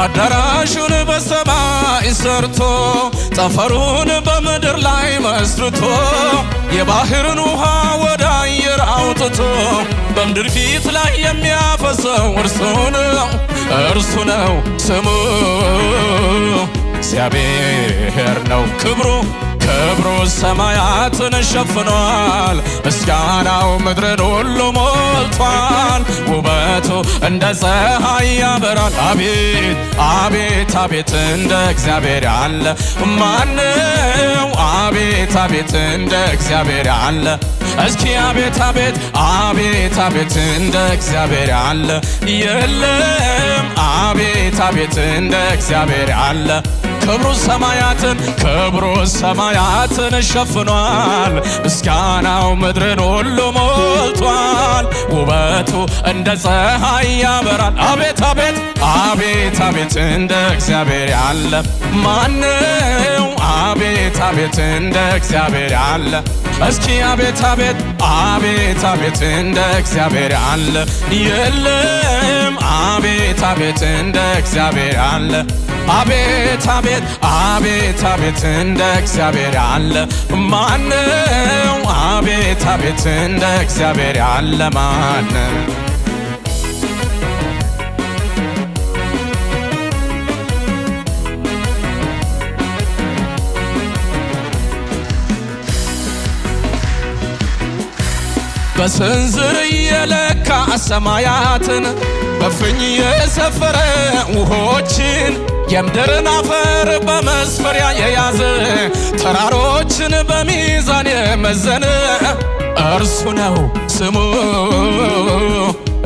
አዳራሹን በሰማይ ሰርቶ ጠፈሩን በምድር ላይ መስርቶ የባህርን ውሃ ወደ አየር አውጥቶ በምድር ፊት ላይ የሚያፈሰው እርሱ ነው ስሙ እግዚአብሔር ነው ክብሩ ሰማያትን ሸፍኗል ምስጋናው ምድርን ሁሉ ሞልቷል ውበቱ እንደ ፀሐይ ያበራል አቤት አቤት አቤት እንደ እግዚአብሔር ያለ ማነው አቤት አቤት እንደ እግዚአብሔር ያለ እስኪ አቤት አቤት አቤት አቤት እንደ እግዚአብሔር ያለ የለም አቤት አቤት እንደ እግዚአብሔር ያለ ክብሩ ሰማያትን ሸፍኗል ምስጋናው ምድርን ሁሉ ሞልቷል ውበቱ እንደ ፀሐይ ያበራል አቤት አቤት አቤት አቤት እንደ እግዚአብሔር ያለ ማነው አቤት አቤት እንደ እግዚአብሔር ያለ እስኪ አቤት አቤት አቤት አቤት እንደ እግዚአብሔር ያለ የለም አቤት አቤት እንደ እግዚአብሔር ያለ አቤት አቤት አቤት አቤት እንደ እግዚአብሔር ያለ ማነው አቤት አቤት እንደ እግዚአብሔር ያለ ማነው በስንዝር የለካ ሰማያትን በፍኝ የሰፈረ ውሆችን የምድርን አፈር በመስፈሪያ የያዘ ተራሮችን በሚዛን የመዘነ እርሱ ነው ስሙ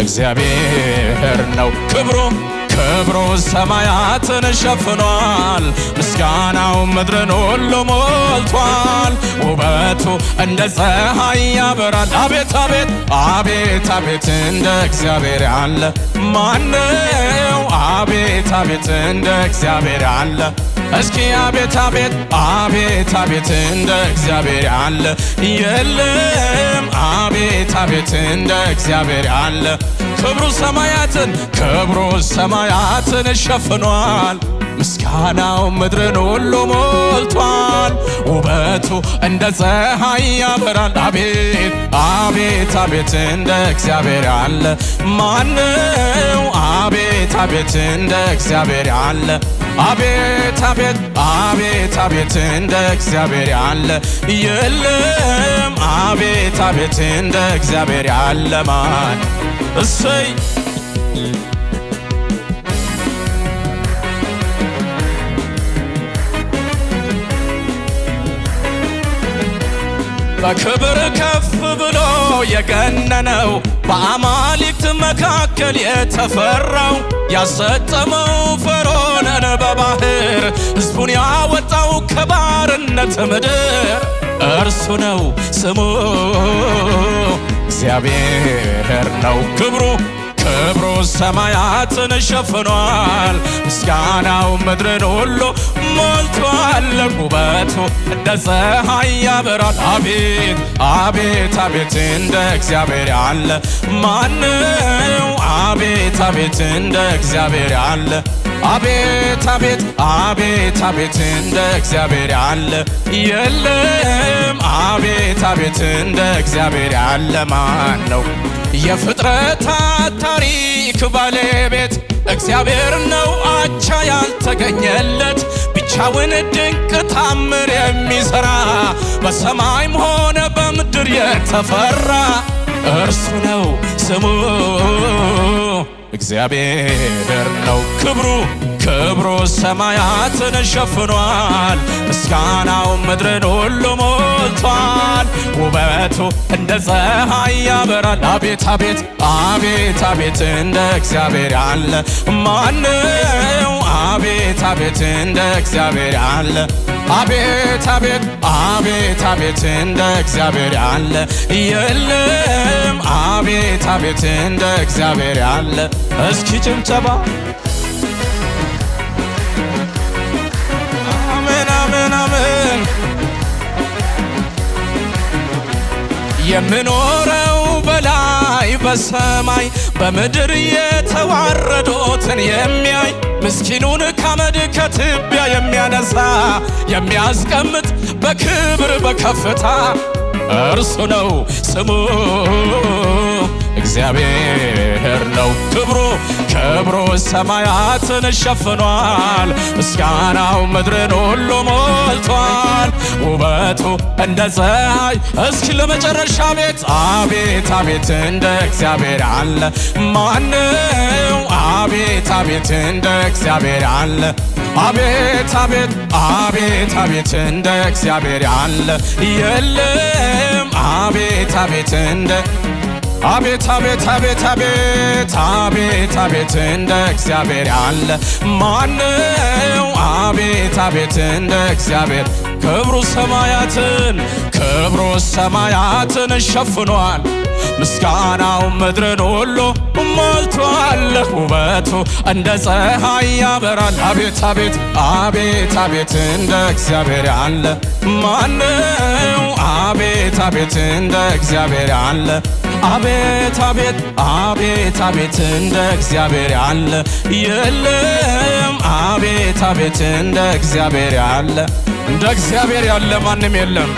እግዚአብሔር ነው ክብሩ ሰማያትን ሸፍኗል ምስጋናው ምድርን ሁሉ ሞልቷል ውበቱ እንደ ፀሐይ ያበራል አቤት አቤት አቤት አቤት እንደ እግዚአብሔር ያለ ማነው አቤት አቤት እንደ እግዚአብሔር ያለ እስኪ አቤት አቤት አቤት አቤት እንደ እግዚአብሔር ያለ የለም አቤት አቤት እንደ እግዚአብሔር ያለ ክብሩ ሰማያትን ሸፍኗል ምስጋናው ምድርን ሁሉ ሞልቷል ውበቱ እንደ ፀሐይ ያበራል አቤት አቤት አቤት እንደ እግዚአብሔር ያለ ማነው አቤት አቤት እንደ እግዚአብሔር ያለ አቤት አቤት አቤት አቤት እንደ እግዚአብሔር ያለ የለም አቤት አቤት እንደ እግዚአብሔር ያለ ማን እሰይ በክብር ከፍ ብሎ የገነነው በአማልክት መካከል የተፈራው ያሰጠመው ፈርዖንን በባህር ሕዝቡን ያወጣው ከባርነት ምድር እርሱ ነው ስሙ እግዚአብሔር ነው ክብሩ ሰማያትን ሸፍኗል ምስጋናው ምድርን ሁሉ ሞልቷል ውበቱ እንደ ፀሐይ ያበራል አቤት አቤት አቤት እንደ እግዚአብሔር ያለ ማነው አቤት አቤት እንደ እግዚአብሔር ያለ አቤት አቤት አቤት አቤት እንደ እግዚአብሔር ያለ የለም አቤት አቤት እንደ እግዚአብሔር ያለ ማን ነው የፍጥረታት ታሪክ ባለቤት እግዚአብሔር ነው አቻ ያልተገኘለት ብቻውን ድንቅ ታምር የሚሰራ በሰማይም ሆነ በምድር የተፈራ እርሱ ነው ስሙ እግዚአብሔር ነው ክብሩ ሰማያትን ሸፍኗል ምስጋናው ምድርን ሁሉ ሞልቷል ውበቱ እንደ ፀሐይ ያበራል አቤት አቤት አቤት አቤት እንደ እግዚአብሔር ያለ ማነው አቤት አቤት እንደ እግዚአብሔር ያለ አቤት አቤት አቤት አቤት እንደ እግዚአብሔር ያለ የለም አቤት አቤት እንደ እግዚአብሔር ያለ እስኪ ጭብጨባ አሜን አሜን አሜን የምኖረው በላይ በሰማይ በምድር የተዋረዱትን የሚያይ ምስኪኑን ካመድ ከትቢያ የሚያነሳ የሚያስቀምጥ በክብር በከፍታ እርሱ ነው ስሙ እግዚአብሔር ነው። ክብሩ ሰማያትን ሸፍኗል። ምስጋናው ምድርን ሁሉ ሞልቷል። ውበቱ እንደ ፀሐይ እስኪ ለመጨረሻ አቤት አቤት እንደ እግዚአብሔር አለ ማነው? አቤት አቤት እንደ እግዚአብሔር አለ አቤት አቤት አቤት አቤት እንደ እግዚአብሔር አለ የለም። አቤት አቤት እንደ አቤት አቤት አቤት አቤት አቤት አቤት እንደ እግዚአብሔር አለ ማነው? አቤት አቤት እንደ እግዚአብሔር ክብሩ ሰማያትን ሸፍኗል። ምስጋናው ምድርን ሁሉ ሞልቷል። ውበቱ እንደ ፀሐይ ያበራል። አቤት አቤት አቤት አቤት እንደ እግዚአብሔር አለ ማነው? አቤት አቤት እንደ እግዚአብሔር አለ አቤት አቤት አቤት አቤት እንደ እግዚአብሔር አለ የለም። አቤት አቤት እንደ እግዚአብሔር ያለ እንደ እግዚአብሔር ያለ ማንም የለም።